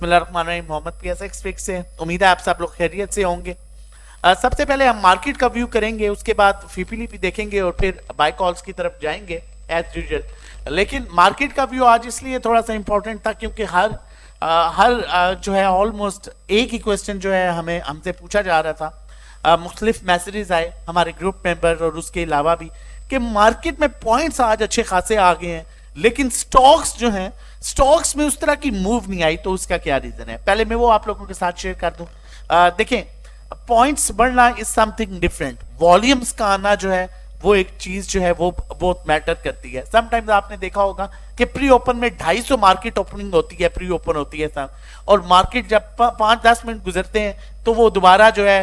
बिस्मिल्लाहिर्रहमानिर्रहीम। Mohammad PSX fix से उम्मीद है आप सब लोग खैरियत से होंगे। सबसे पहले हम मार्केट का व्यू करेंगे, उसके बाद फीपीलीपी देखेंगे और फिर बाय कॉल्स की तरफ जाएंगे एज यूजुअल। लेकिन मार्केट का व्यू आज इसलिए थोड़ा सा इंपॉर्टेंट था क्योंकि हर जो है ऑलमोस्ट एक ही क्वेश्चन जो है हमसे पूछा जा रहा था। मुख्तलिफ मैसेजेस आए हमारे ग्रुप मेंबर और उसके अलावा भी कि मार्केट में पॉइंट्स आज अच्छे खासे आ गए हैं, लेकिन स्टॉक्स जो हैं स्टॉक्स में उस तरह की मूव नहीं आई। तो उसका क्या रीजन है, पहले मैं वो आप लोगों के साथ शेयर कर दूं। देखें, पॉइंट्स बढ़ना इज समथिंग डिफरेंट, वॉल्यूम्स का आना जो है वो एक चीज जो है वो बहुत मैटर करती है। समटाइम्स आपने देखा होगा कि प्री ओपन में 250 मार्केट ओपनिंग होती है, प्री ओपन होती है सब, और मार्केट जब 5-10 मिनट गुजरते हैं तो वो दोबारा जो है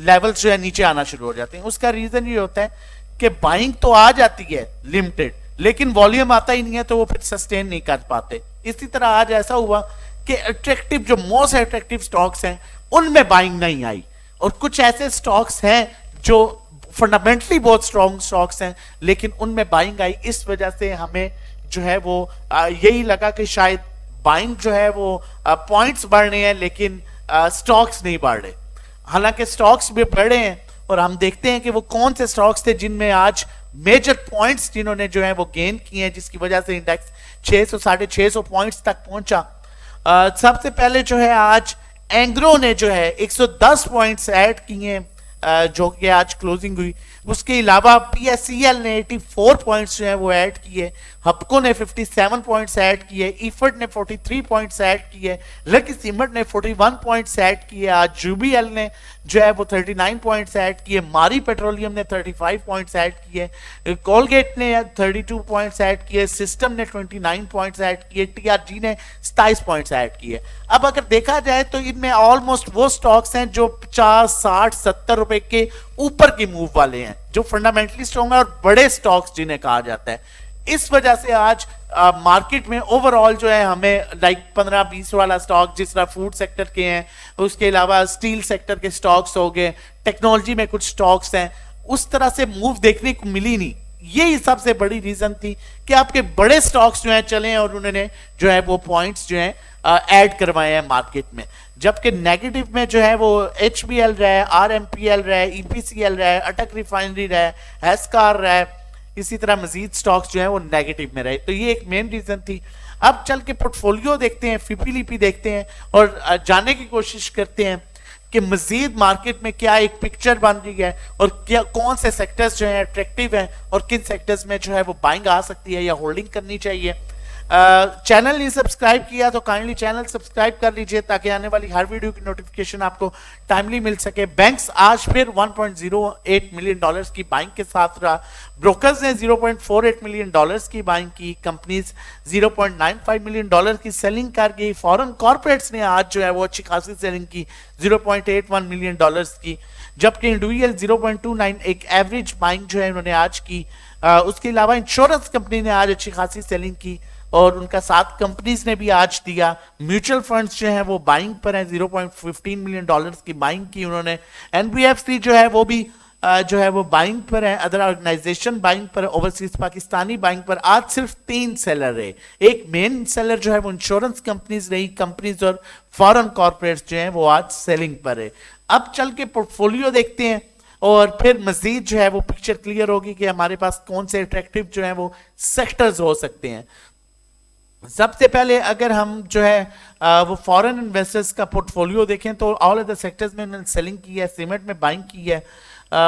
लेवल्स जो है नीचे आना शुरू हो जाते हैं। उसका रीजन ये होता है कि बाइंग तो आ जाती है लिमिटेड, लेकिन वॉल्यूम आता ही नहीं है, तो वो फिर सस्टेन नहीं कर पाते। इसी तरह आज ऐसा हुआ कि अट्रैक्टिव जो मोस्ट अट्रैक्टिव स्टॉक्स हैं उनमें बाइंग नहीं आई, और कुछ ऐसे स्टॉक्स हैं जो फंडामेंटली बहुत स्ट्रॉन्ग स्टॉक्स हैं लेकिन उनमें बाइंग आई। इस वजह से हमें जो है वो यही लगा कि शायद बाइंग जो है वो पॉइंट्स बढ़ रहे हैं लेकिन स्टॉक्स नहीं बढ़ रहे। हालांकि स्टॉक्स भी बढ़े हैं और हम देखते हैं कि वो कौन से स्टॉक्स थे जिनमें आज मेजर पॉइंट्स जिन्होंने जो है वो गेन किए हैं, जिसकी वजह से इंडेक्स 600-650 पॉइंट्स तक पहुंचा। सबसे पहले जो है आज एंग्रो ने जो है 110 पॉइंट्स ऐड किए हैं जो कि आज क्लोजिंग हुई। उसके अलावा PSEL ने 84 पॉइंट्स जो है वो ऐड किए, हपको ने 57 पॉइंट्स ऐड किए, इफर्ट ने 43 पॉइंट्स ऐड किए, लकी सीमेंट ने 41 पॉइंट्स ऐड किए, आज JUBL ने जो है वो 39 पॉइंट्स ऐड किए, मारी पेट्रोलियम ने 35 पॉइंट्स ऐड किए, कोलगेट ने 32 पॉइंट्स ऐड किए, सिस्टम ने 29 पॉइंट्स ऐड किए, TRG ने 27 पॉइंट्स ऐड किए। अब अगर देखा जाए तो इनमें ऑलमोस्ट वो स्टॉक्स हैं जो 50, 60, 70 रुपए के ऊपर की मूव वाले हैं, जो फंडामेंटली स्ट्रॉन्ग है और बड़े स्टॉक्स जिन्हें कहा जाता है। इस वजह से आज मार्केट में ओवरऑल जो है हमें लाइक 15-20 वाला स्टॉक जिस तरह फूड सेक्टर के हैं, उसके अलावा स्टील सेक्टर के स्टॉक्स हो गए, टेक्नोलॉजी में कुछ स्टॉक्स हैं, उस तरह से मूव देखने को मिली नहीं। यही सबसे बड़ी रीजन थी कि आपके बड़े स्टॉक्स जो हैं चले और उन्होंने जो है वो पॉइंट्स जो हैं ऐड करवाए हैं मार्केट में। जबकि नेगेटिव में जो है वो HBL रहा है, RMPL रहा है, EPCL रहा है, अटक रिफाइनरी रहा है, हेस्कार रहा है, इसी तरह मजीद स्टॉक्स जो है वो नेगेटिव में रहे। तो ये एक मेन रीजन थी। अब चल के पोर्टफोलियो देखते हैं, फीपीलीपी देखते हैं और जानने की कोशिश करते हैं कि मजीद मार्केट में क्या एक पिक्चर बन रही है और क्या कौन से सेक्टर्स जो है अट्रैक्टिव हैं और किन सेक्टर्स में जो है वो बाइंग आ सकती है या होल्डिंग करनी चाहिए। चैनल नहीं सब्सक्राइब किया तो काइंडली चैनल सब्सक्राइब कर लीजिए ताकि आने वाली हर वीडियो की नोटिफिकेशन आपको टाइमली मिल सके। बैंक्स आज फिर 1.08 मिलियन डॉलर्स की बाइंग के साथ रहा, ब्रोकर्स ने 0.48 मिलियन डॉलर्स की बाइंग की, कंपनीज 0.95 मिलियन डॉलर की सेलिंग कर गई, फॉरेन कॉर्पोरेट्स ने आज जो है वो अच्छी खासी सेलिंग की 0.81 मिलियन डॉलर्स की, जबकि इंडिविजुअल 0.29 एक एवरेज बाइंग जो है उन्होंने आज की। उसके अलावा इंश्योरेंस कंपनी ने आज अच्छी खासी सेलिंग की और उनका 7 कंपनीज ने भी आज दिया। म्यूचुअल फंड्स जो है वो बाइंग पर है, 0.15 मिलियन डॉलर्स की बाइंग की उन्होंने। NBFC जो है वो भी जो है वो बाइंग पर है, अदर ऑर्गेनाइजेशन बाइंग पर, ओवरसीज पाकिस्तानी बाइंग पर। आज सिर्फ 3 सेलर रहे, एक मेन सेलर जो है वो इंश्योरेंस कंपनीज रही, कंपनीज और फॉरेन कॉर्पोरेट्स जो है वो आज सेलिंग पर है। अब चल के पोर्टफोलियो देखते हैं और फिर मजीद जो है वो पिक्चर क्लियर होगी कि हमारे पास कौन से अट्रैक्टिव जो है वो सेक्टर्स हो सकते हैं। सबसे पहले अगर हम जो है वो फॉरेन इन्वेस्टर्स का पोर्टफोलियो देखें तो ऑल अदर सेक्टर्स में उन्होंने सेलिंग की है, सीमेंट में बाइंग की है,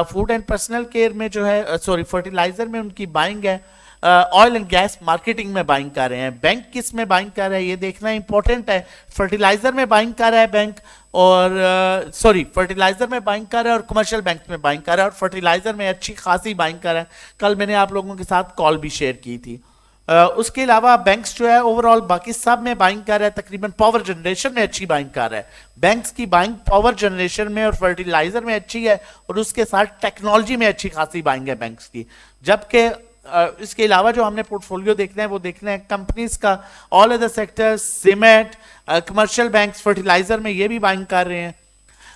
फूड एंड पर्सनल केयर में जो है फर्टिलाइजर में उनकी बाइंग है, ऑयल एंड गैस मार्केटिंग में बाइंग कर रहे हैं। बैंक किस में बाइंग कर रहा है ये देखना इंपॉर्टेंट है। फर्टिलाइजर में बाइंग कर रहा है बैंक, और फर्टिलाइजर में बाइंग कर रहा है और कमर्शियल बैंक में बाइंग कर रहा है, और फर्टिलाइजर में अच्छी खासी बाइंग कर रहा है। कल मैंने आप लोगों के साथ कॉल भी शेयर की थी। उसके अलावा बैंक्स जो है ओवरऑल बाकी सब में बाइंग कर रहा है, तकरीबन पावर जनरेशन में अच्छी बाइंग कर रहा है। बैंक्स की बाइंग पावर जनरेशन में और फर्टिलाइजर में अच्छी है, और उसके साथ टेक्नोलॉजी में अच्छी खासी बाइंग है बैंक्स की। जबकि इसके अलावा जो हमने पोर्टफोलियो देखना है वो देखना है कंपनीज का, all other sectors, cement, commercial banks, fertilizer में ये भी बाइंग कर रहे हैं।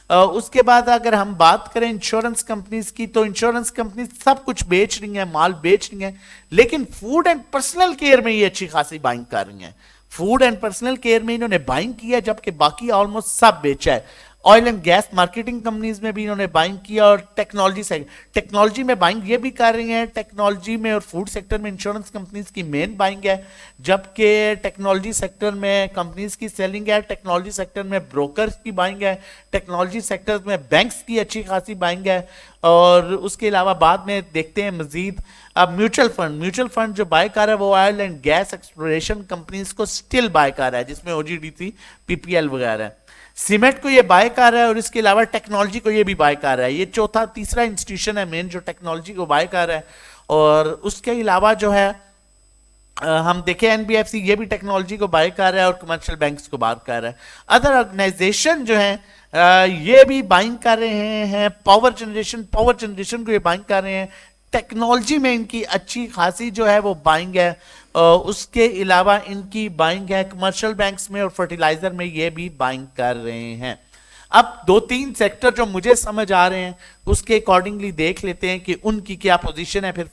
उसके बाद अगर हम बात करें इंश्योरेंस कंपनीज की तो इंश्योरेंस कंपनी सब कुछ बेच रही हैं, माल बेच रही हैं, लेकिन फूड एंड पर्सनल केयर में ये अच्छी खासी बाइंग कर रही हैं। फूड एंड पर्सनल केयर में इन्होंने बाइंग किया, जबकि बाकी ऑलमोस्ट सब बेचा है। Oil and gas marketing companies में भी इन्होंने बाइंग किया, और टेक्नोलॉजी में बाइंग ये भी कर रही हैं। टेक्नोलॉजी में और फूड सेक्टर में इंश्योरेंस कंपनीज की मेन बाइंग है, जबकि टेक्नोलॉजी सेक्टर में कंपनीज की सेलिंग है, टेक्नोलॉजी सेक्टर में ब्रोकर्स की बाइंग है, टेक्नोलॉजी सेक्टर में बैंक्स की अच्छी खासी बाइंग है। और उसके अलावा बाद में देखते हैं मजीद। अब म्यूचुअल फंड जो बाय कर रहा है वो oil and gas exploration companies को स्टिल बाय कर रहा है, जिसमें ओजीडीसी, पीपीएल वगैरह है। सीमेंट को ये बाय कर रहा है, और इसके अलावा टेक्नोलॉजी को ये भी बाय कर रहा है। ये तीसरा इंस्टीट्यूशन है मेन जो टेक्नोलॉजी को बाय कर रहा है। और उसके अलावा जो है हम देखें एनबीएफसी ये भी टेक्नोलॉजी को बाय कर रहा है और कमर्शियल बैंक्स को बाय कर रहा है। अदर ऑर्गेनाइजेशन जो है ये भी बाइंग कर रहे हैं। पावर जनरेशन को ये बाइंग कर रहे हैं। टेक्नोलॉजी में इनकी अच्छी खासी जो है वो बाइंग है। उसके अलावा इनकी बाइंग है कमर्शियल बैंक्स में और फर्टिलाइजर में, ये भी बाइंग कर रहे हैं। अब 2-3 सेक्टर जो मुझे समझ आ रहे हैं उसके अकॉर्डिंगली देख लेते हैं कि उनकी क्या पोजीशन है, फिर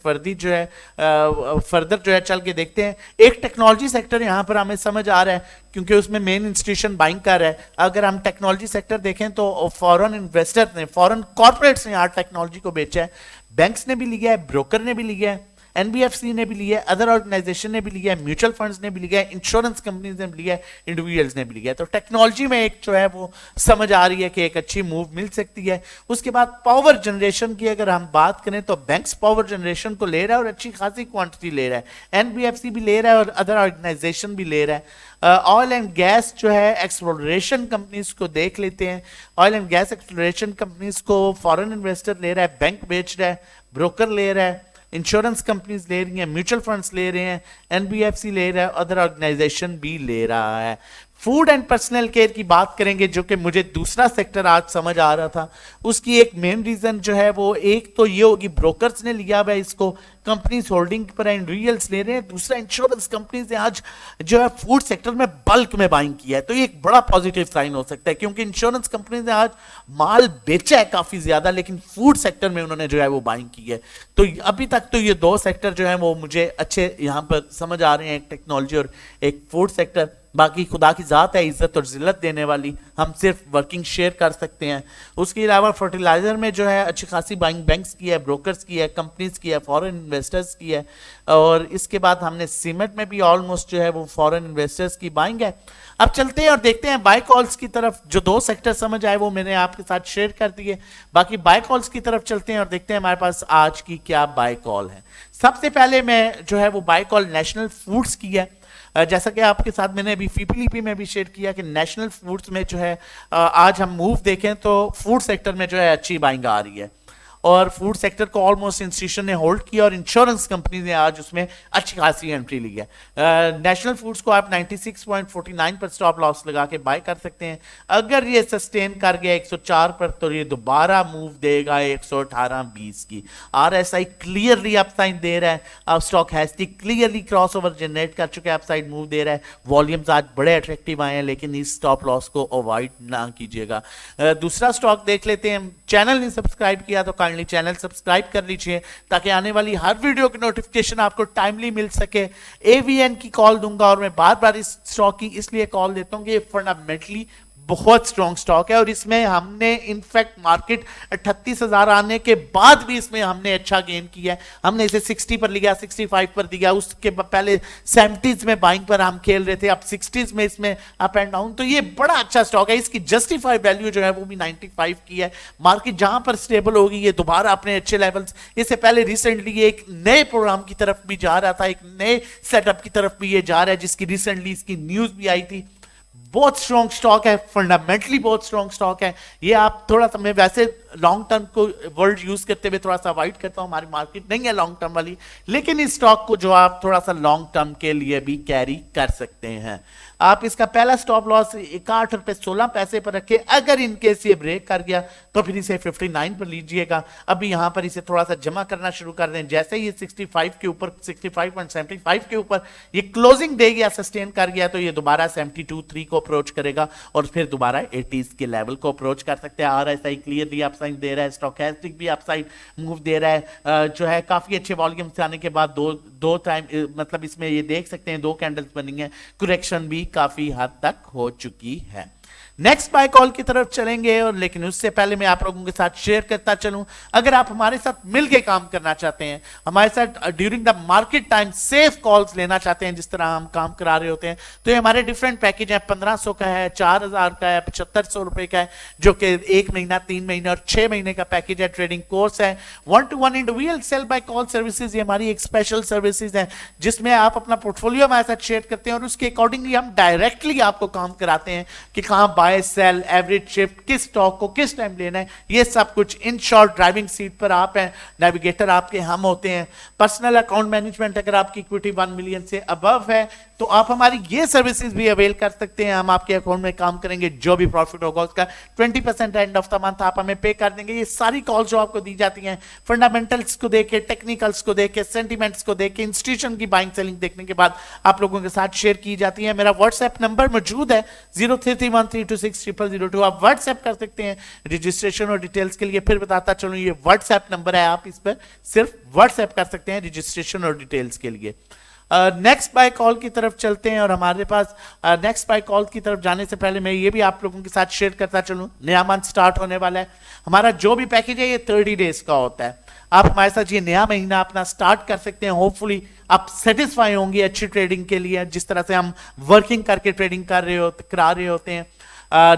फर्दर जो है चल के देखते हैं। एक टेक्नोलॉजी सेक्टर यहाँ पर हमें समझ आ रहा है क्योंकि उसमें मेन इंस्टीट्यूशन बाइंग कर रहा है। अगर हम टेक्नोलॉजी सेक्टर देखें तो फॉरेन इन्वेस्टर्स ने, फॉरेन कॉर्पोरेट्स ने यहाँ टेक्नोलॉजी को बेचा है। बैंक्स ने भी लिया है, ब्रोकर ने भी लिया है, एनबीएफसी ने भी लिया है, अदर ऑर्गेनाइजेशन ने भी लिया है, म्यूचुअल फंड्स ने भी लिया है, इंश्योरेंस कंपनीज ने भी लिया है, इंडिविजुअल्स ने भी लिया है। तो टेक्नोलॉजी में एक जो है वो समझ आ रही है कि एक अच्छी मूव मिल सकती है। उसके बाद पावर जनरेशन की अगर हम बात करें तो बैंक्स पावर जनरेशन को ले रहा है और अच्छी खासी क्वांटिटी ले रहा है, एनबीएफसी भी ले रहा है और अदर ऑर्गेनाइजेशन भी ले रहा है। ऑयल एंड गैस जो है एक्सप्लोरेशन कंपनीज को देख लेते हैं। Oil and gas exploration companies को फॉरेन इन्वेस्टर ले रहा है, बैंक बेच रहा है, ब्रोकर ले रहा है, इंश्योरेंस कंपनीज ले रही हैं, म्यूचुअल फंड्स ले रहे हैं, एनबीएफसी ले रहा है, अदर ऑर्गेनाइजेशन भी ले रहा है। फूड एंड पर्सनल केयर की बात करेंगे जो कि मुझे दूसरा सेक्टर आज समझ आ रहा था। उसकी एक मेन रीजन जो है वो एक तो ये होगी ब्रोकर्स ने लिया हुआ है इसको, कंपनीज होल्डिंग पर इंडिविजुअल्स ले रहे हैं। दूसरा इंश्योरेंस कंपनीज ने आज जो है फूड सेक्टर में बल्क में बाइंग किया है, तो ये एक बड़ा पॉजिटिव साइन हो सकता है क्योंकि इंश्योरेंस कंपनीज ने आज माल बेचा है काफी ज्यादा, लेकिन फूड सेक्टर में उन्होंने जो है वो बाइंग की है। तो अभी तक तो ये 2 सेक्टर जो है वो मुझे अच्छे यहाँ पर समझ आ रहे हैं, एक टेक्नोलॉजी और एक फूड सेक्टर। बाकी खुदा की जात है इज्जत और जिल्लत देने वाली, हम सिर्फ वर्किंग शेयर कर सकते हैं। उसके अलावा फर्टिलाइजर में जो है अच्छी खासी बाइंग बैंक्स की है, ब्रोकर्स की है, कंपनीज की है, फॉरेन इन्वेस्टर्स की है। और इसके बाद हमने सीमेंट में भी ऑलमोस्ट जो है वो फॉरेन इन्वेस्टर्स की बाइंग है। अब चलते हैं और देखते हैं बाय कॉल्स की तरफ। जो 2 सेक्टर समझ आए वो मैंने आपके साथ शेयर कर दिए, बाकी बाय कॉल्स की तरफ चलते हैं और देखते हैं हमारे पास आज की क्या बाय कॉल है। सबसे पहले मैं जो है वो बाय कॉल नेशनल फूड्स की है। जैसा कि आपके साथ मैंने अभी फीपीलीपी में भी शेयर किया कि नेशनल फूड्स में जो है आज हम मूव देखें तो फूड सेक्टर में जो है अच्छी बाइंग आ रही है और फूड सेक्टर को ऑलमोस्ट इंस्टीट्यूशन ने होल्ड किया और इंश्योरेंस कंपनी ने आज उसमें अच्छी खासी एंट्री ली है। नेशनल फूड्स को आप 96.49 पर स्टॉप लॉस लगा के बाय कर सकते हैं। अगर ये सस्टेन कर गया 104 पर तो ये दोबारा मूव देगा 118.20 की। आरएसआई क्लियरली अपसाइड दे रहा है। अब stock hasty clearly crossover generate कर चुके हैं, अपसाइड मूव दे रहा है। वॉल्यूम्स आज बड़े अट्रैक्टिव आए हैं, लेकिन इस स्टॉप लॉस को अवॉइड ना कीजिएगा। दूसरा स्टॉक देख लेते हैं। चैनल नहीं सब्सक्राइब किया तो चैनल सब्सक्राइब कर लीजिए ताकि आने वाली हर वीडियो की नोटिफिकेशन आपको टाइमली मिल सके। एवीएन की कॉल दूंगा और मैं बार बार इस स्टॉक की इसलिए कॉल देता हूं कि ये फंडामेंटली बहुत स्ट्रॉन्ग स्टॉक है और इसमें हमने इनफैक्ट मार्केट 38,000 आने के बाद भी इसमें हमने अच्छा गेन किया है। हमने इसे 60 पर लिया, 65 पर दिया, उसके पहले 70s में बाइंग पर हम खेल रहे थे, अब 60s में इसमें अप एंड डाउन। तो ये बड़ा अच्छा स्टॉक है। इसकी जस्टिफाइड वैल्यू जो है वो भी 95 की है। मार्केट जहां पर स्टेबल होगी ये दोबारा अपने अच्छे लेवल्स, इससे पहले रिसेंटली ये एक नए प्रोग्राम की तरफ भी जा रहा था, एक नए सेटअप की तरफ भी ये जा रहा है जिसकी रिसेंटली इसकी न्यूज भी आई थी। बहुत स्ट्रॉन्ग स्टॉक है, फंडामेंटली बहुत स्ट्रॉन्ग स्टॉक है। ये आप थोड़ा सा, मैं वैसे लॉन्ग टर्म को वर्ड यूज करते हुए थोड़ा सा अवॉइड करता हूं, हमारी मार्केट नहीं है लॉन्ग टर्म वाली, लेकिन इस स्टॉक को जो आप थोड़ा सा लॉन्ग टर्म के लिए भी कैरी कर सकते हैं। आप इसका पहला स्टॉप लॉस 61 रुपए 16 पैसे पर रखे, अगर इनकेस ये ब्रेक कर गया तो फिर इसे 59 पर लीजिएगा। अभी यहां पर इसे थोड़ा सा जमा करना शुरू कर दें, जैसे ही 65 के ऊपर 65.75 के ऊपर ये क्लोजिंग दे गया, सस्टेन कर गया, तो ये दोबारा 72.3 को अप्रोच करेगा और फिर दोबारा 80s के लेवल को अप्रोच कर सकते हैं। RSI क्लियरली अपसाइड दे रहा है, स्टोचैस्टिक भी अपसाइड मूव दे रहा है, जो है काफी अच्छे वॉल्यूम से आने के बाद दो टाइम मतलब इसमें ये देख सकते हैं 2 कैंडल्स बनी है, करेक्शन भी काफी हद तक हो चुकी है। नेक्स्ट बाय कॉल की तरफ चलेंगे, और लेकिन उससे पहले मैं आप लोगों के साथ शेयर करता चलूं, अगर आप हमारे साथ मिलके काम करना चाहते हैं, हमारे साथ during the market time safe calls लेना चाहते हैं, जिस तरह हम काम करा रहे होते हैं, तो ये हमारे डिफरेंट पैकेज है। 1500 का है, 4000 का है, 7500 रुपए का है, जो कि 1 महीना 3 महीने और 6 महीने का पैकेज है। ट्रेडिंग कोर्स है, 1-to-1 individual sell buy call services, ये हमारी एक स्पेशल सर्विसेज है जिसमें आप अपना पोर्टफोलियो हमारे साथ शेयर करते हैं और उसके अकॉर्डिंगली हम डायरेक्टली आपको काम कराते हैं कि कहां बाय सेल, एवरेज शिफ्ट, किस स्टॉक को किस टाइम लेना है, ये सब कुछ इन शॉर्ट ड्राइविंग सीट पर आप हैं, नेविगेटर आपके हम होते हैं। पर्सनल अकाउंट मैनेजमेंट, अगर आपकी इक्विटी 1 मिलियन से अबव है तो आप हमारी ये सर्विसेज भी अवेल कर सकते हैं। हम आपके अकाउंट में काम करेंगे, जो भी प्रॉफिट होगा उसका 20% एंड ऑफ द मंथ आप हमें पे कर देंगे। ये सारी कॉल जो आपको दी जाती हैं, फंडामेंटल्स को देखे, टेक्निकल्स को देखे, सेंटिमेंट्स को देखे, इंस्टीट्यूशन की बाइंग सेलिंग देखने के बाद आप लोगों के साथ शेयर की जाती है। मेरा व्हाट्सएप नंबर मौजूद है 0331326002, आप व्हाट्सएप कर सकते हैं रजिस्ट्रेशन और डिटेल्स के लिए। फिर बताता चलूं, ये व्हाट्सएप नंबर है, आप इस पर सिर्फ व्हाट्सएप कर सकते हैं रजिस्ट्रेशन और डिटेल्स के लिए। नेक्स्ट बाय कॉल की तरफ चलते हैं, और हमारे पास नेक्स्ट बाय कॉल की तरफ जाने से पहले मैं ये भी आप लोगों के साथ शेयर करता चलूं, नया मंथ स्टार्ट होने वाला है। हमारा जो भी पैकेज है ये 30 डेज का होता है। आप हमारे साथ ये नया महीना अपना स्टार्ट कर सकते हैं। होपफुली आप सेटिस्फाई होंगे अच्छी ट्रेडिंग के लिए, जिस तरह से हम वर्किंग करके ट्रेडिंग करा रहे होते हैं।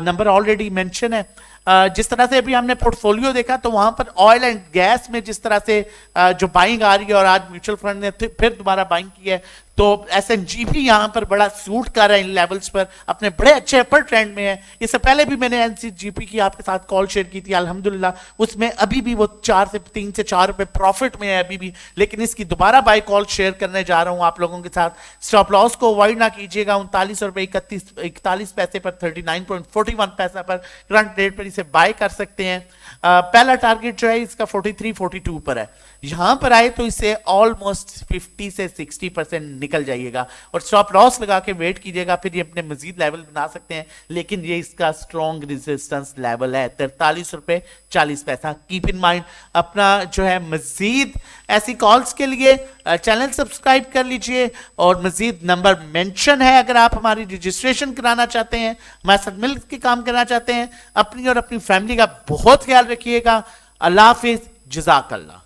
नंबर ऑलरेडी मेंशन है। जिस तरह से अभी हमने पोर्टफोलियो देखा तो वहां पर ऑयल एंड गैस में जिस तरह से जो बाइंग आ रही है, और आज म्यूचुअल फंड ने फिर दोबारा बाइंग की है, तो एसएनजी भी यहां पर बड़ा सूट कर रहा है, इन लेवल्स पर अपने बड़े अच्छे अपर ट्रेंड में है। इससे पहले भी मैंने एनसीजीपी की आपके साथ कॉल शेयर की थी, अल्हम्दुलिल्लाह उसमें अभी भी वो 3 से 4 रुपए प्रॉफिट में है अभी भी, लेकिन इसकी दोबारा बाय कॉल शेयर करने जा रहा हूं आप लोगों के साथ। स्टॉप लॉस को अवॉइड ना कीजिएगा, 39 रुपए 41 पैसे पर 39.41 पैसा पर करंट रेट पर इसे बाय कर सकते हैं। पहला टारगेट जो है इसका 43-42 पर है, यहां पर आए तो इसे ऑलमोस्ट 50 से 60% निकल जाइएगा और स्टॉप लॉस लगा के वेट कीजिएगा, फिर ये अपने मजीद लेवल बना सकते हैं। लेकिन ये इसका स्ट्रॉन्ग रेजिस्टेंस लेवल है 43 रुपए 40 पैसा। कीप इन माइंड, अपना जो है मजीद ऐसी कॉल्स के लिए चैनल सब्सक्राइब कर लीजिए, और मजीद नंबर मेंशन है अगर आप हमारी रजिस्ट्रेशन कराना चाहते हैं, हमारे साथ मिल के काम करना चाहते हैं। अपनी और अपनी फैमिली का बहुत ख्याल रखिएगा। अल्लाह हाफिज, जज़ाकल्लाह।